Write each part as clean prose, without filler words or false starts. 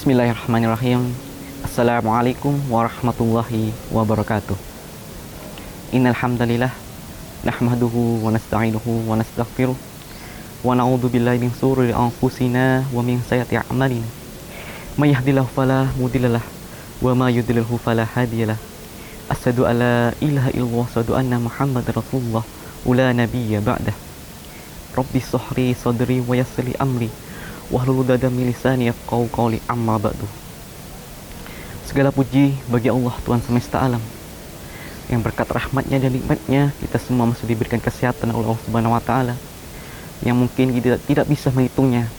Bismillahirrahmanirrahim. Assalamualaikum warahmatullahi wabarakatuh. Innal hamdalillah nahmaduhu wa nasta'inuhu wa nastaghfiruh wa na'udzu billahi min shururi anfusina wa min sayyiati a'malina. May yahdihillahu fala mudhillalah wa may yudlilhu fala hadiyalah. Asyhadu an la ilaha illallah wa asyhadu anna Muhammadar Rasulullah wa la nabiyya ba'dah. Rabbi shrah sadri wa yassir li amri wahlul 'uqdatam min lisani yafqahu qawli, amma ba'du. Segala puji bagi Allah Tuhan semesta alam, yang berkat rahmatnya dan nikmatnya kita semua masih diberikan kesehatan oleh Allah Subhanahu wa taala, yang mungkin kita tidak bisa menghitungnya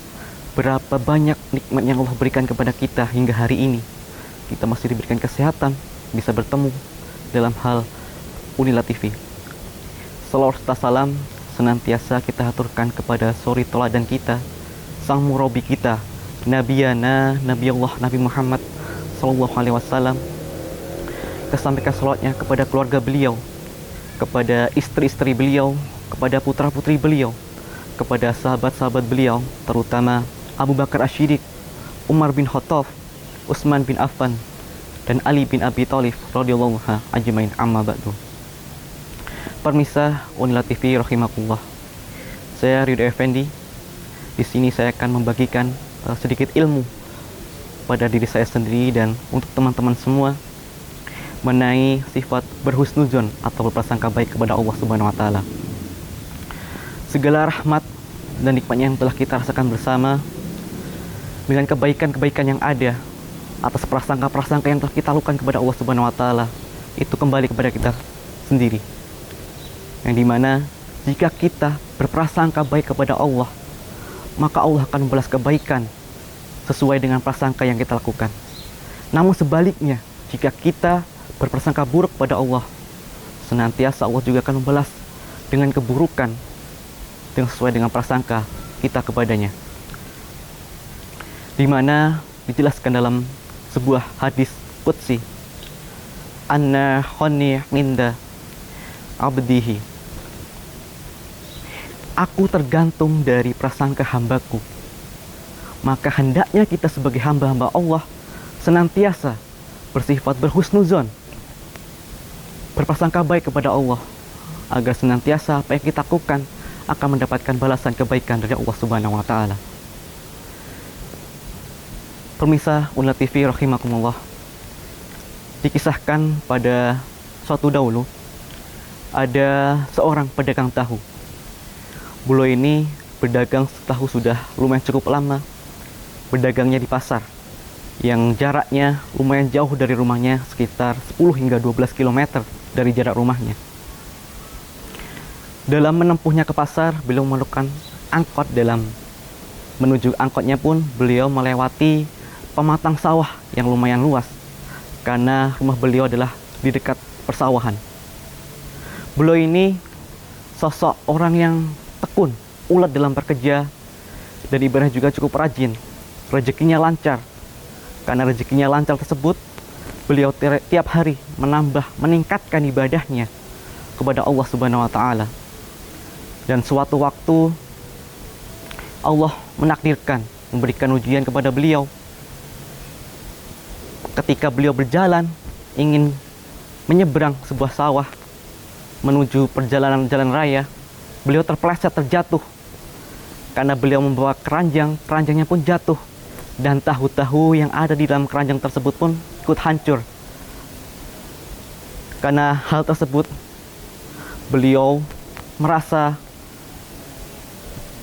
berapa banyak nikmat yang Allah berikan kepada kita hingga hari ini. Kita masih diberikan kesehatan, bisa bertemu dalam hal Unila TV. Salawat serta salam senantiasa kita haturkan kepada suri teladan kita, sang murabi kita, Nabiyana, Nabi Allah, Nabi Muhammad Sallallahu Alaihi Wasallam. Kita sampaikan salawatnya kepada keluarga beliau, kepada istri-istri beliau, kepada putra-putri beliau, kepada sahabat-sahabat beliau, terutama Abu Bakar Asy-Syiddiq, Umar bin Khattab, Utsman bin Affan, dan Ali bin Abi Thalib radhiyallahu ajmain, amma ba'du. Permisa Unila TV rahimakumullah. Saya Ridho Effendi. Di sini saya akan membagikan sedikit ilmu pada diri saya sendiri dan untuk teman-teman semua mengenai sifat berhusnuzon atau berprasangka baik kepada Allah Subhanahu wa taala. Segala rahmat dan nikmatnya yang telah kita rasakan bersama, dengan kebaikan-kebaikan yang ada, atas prasangka-prasangka yang telah kita lakukan kepada Allah Subhanahu wa taala, itu kembali kepada kita sendiri. Yang dimana jika kita berprasangka baik kepada Allah, maka Allah akan membalas kebaikan sesuai dengan prasangka yang kita lakukan. Namun sebaliknya, jika kita berprasangka buruk pada Allah, senantiasa Allah juga akan membalas dengan keburukan yang sesuai dengan prasangka kita kepadanya. Di mana dijelaskan dalam sebuah hadis qudsi, anna khani minda abdihi, aku tergantung dari prasangka hambaku. Maka hendaknya kita sebagai hamba-hamba Allah senantiasa bersifat berhusnuzon, berprasangka baik kepada Allah, agar senantiasa apa yang kita lakukan akan mendapatkan balasan kebaikan dari Allah Subhanahu wa taala. Pemirsa Unila TV rahimakumullah, dikisahkan pada suatu dahulu ada seorang pedagang tahu. Beliau ini berdagang tahu sudah lumayan cukup lama, berdagangnya di pasar yang jaraknya lumayan jauh dari rumahnya, sekitar 10 hingga 12 km dari jarak rumahnya. Dalam menempuhnya ke pasar, beliau memerlukan angkot. Dalam menuju angkotnya pun beliau melewati pematang sawah yang lumayan luas, karena rumah beliau adalah di dekat persawahan. Beliau ini sosok orang yang tekun, ulet dalam bekerja, dan ibadahnya juga cukup rajin. Rezekinya lancar. Karena rezekinya lancar tersebut, beliau tiap hari meningkatkan ibadahnya kepada Allah Subhanahu wa taala. Dan suatu waktu Allah menakdirkan memberikan ujian kepada beliau. Ketika beliau berjalan ingin menyeberang sebuah sawah menuju perjalanan jalan raya, beliau terpeleset, terjatuh. Karena beliau membawa keranjang, keranjangnya pun jatuh. Dan tahu-tahu yang ada di dalam keranjang tersebut pun ikut hancur. Karena hal tersebut, beliau merasa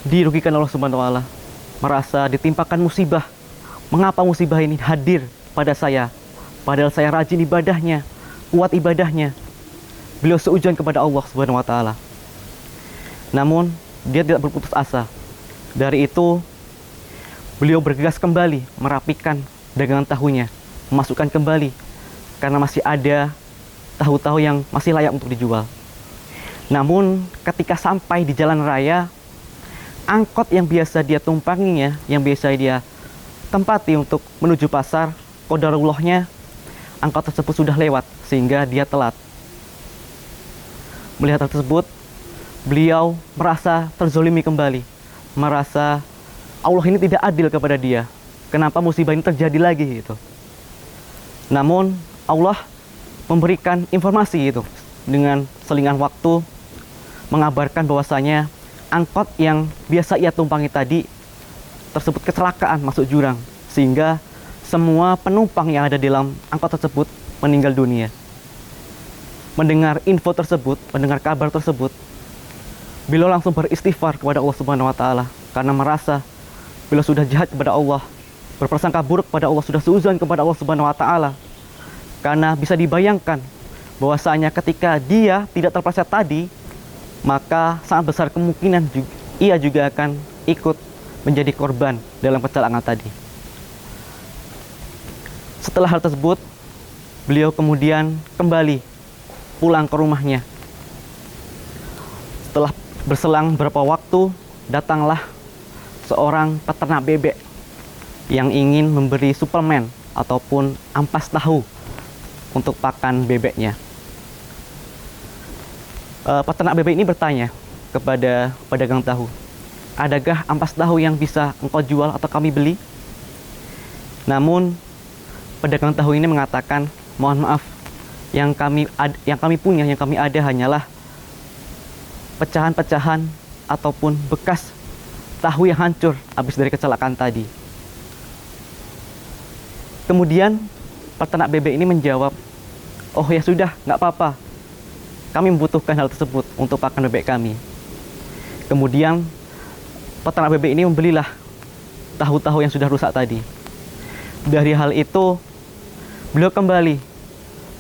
dirugikan Allah Subhanahu wa taala, merasa ditimpakan musibah. Mengapa musibah ini hadir pada saya? Padahal saya rajin ibadahnya, kuat ibadahnya. Beliau seujuan kepada Allah Subhanahu wa taala. Namun dia tidak berputus asa. Dari itu beliau bergegas kembali merapikan dagangan tahunya, memasukkan kembali, karena masih ada tahu-tahu yang masih layak untuk dijual. Namun ketika sampai di jalan raya, angkot yang biasa dia tumpanginya, yang biasa dia tempati untuk menuju pasar, qadarullahnya angkot tersebut sudah lewat sehingga dia telat. Melihat hal tersebut, beliau merasa terzolimi kembali, merasa Allah ini tidak adil kepada dia, kenapa musibah ini terjadi lagi gitu. Namun Allah memberikan informasi itu dengan selingan waktu, mengabarkan bahwasanya angkot yang biasa ia tumpangi tadi tersebut kecelakaan masuk jurang, sehingga semua penumpang yang ada di dalam angkot tersebut meninggal dunia. Mendengar info tersebut, mendengar kabar tersebut, beliau langsung beristighfar kepada Allah Subhanahu wa taala karena merasa beliau sudah jahat kepada Allah, berprasangka buruk kepada Allah, sudah suudzon kepada Allah Subhanahu wa taala. Karena bisa dibayangkan bahwasanya ketika dia tidak terpleset tadi, maka sangat besar kemungkinan ia juga akan ikut menjadi korban dalam kecelakaan tadi. Setelah hal tersebut, beliau kemudian kembali pulang ke rumahnya. Setelah berselang beberapa waktu, datanglah seorang peternak bebek yang ingin memberi suplemen ataupun ampas tahu untuk pakan bebeknya. Peternak bebek ini bertanya kepada pedagang tahu, adakah ampas tahu yang bisa engkau jual atau kami beli? Namun pedagang tahu ini mengatakan, mohon maaf, yang kami punya, yang kami ada hanyalah pecahan-pecahan ataupun bekas tahu yang hancur habis dari kecelakaan tadi. Kemudian peternak bebek ini menjawab, oh ya sudah, nggak apa-apa, kami membutuhkan hal tersebut untuk pakan bebek kami. Kemudian peternak bebek ini membelilah tahu-tahu yang sudah rusak tadi. Dari hal itu, beliau kembali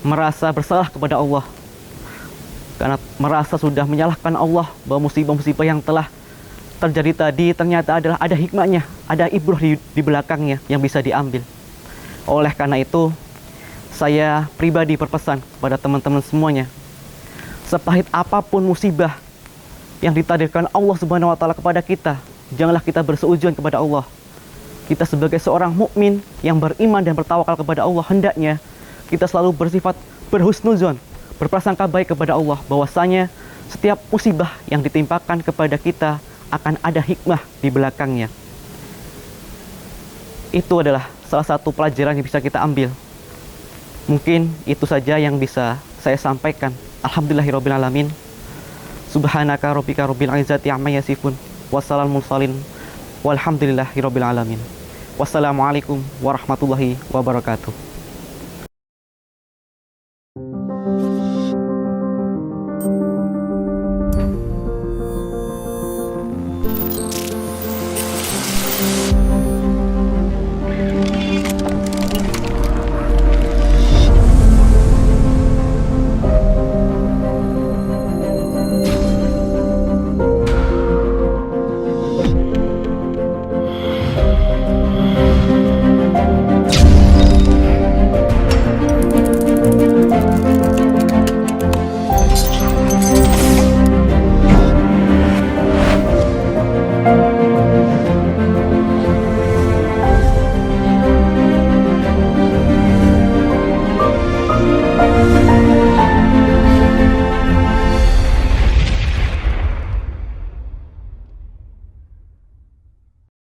merasa bersalah kepada Allah, karena merasa sudah menyalahkan Allah bahwa musibah-musibah yang telah terjadi tadi ternyata adalah ada hikmahnya, ada ibrah di belakangnya yang bisa diambil. Oleh karena itu, saya pribadi berpesan kepada teman-teman semuanya, sepahit apapun musibah yang ditakdirkan Allah Subhanahu wa taala kepada kita, janganlah kita berseujun kepada Allah. Kita sebagai seorang mukmin yang beriman dan bertawakal kepada Allah, hendaknya kita selalu bersifat berhusnuzon, berprasangka baik kepada Allah, bahwasanya setiap musibah yang ditimpakan kepada kita akan ada hikmah di belakangnya. Itu adalah salah satu pelajaran yang bisa kita ambil. Mungkin itu saja yang bisa saya sampaikan. Alhamdulillahirabbil alamin. Subhanaka rabbika rabbil izzati amma yasifun. Wassalamu mursalin. Walhamdulillahirabbil alamin. Wassalamualaikum warahmatullahi wabarakatuh.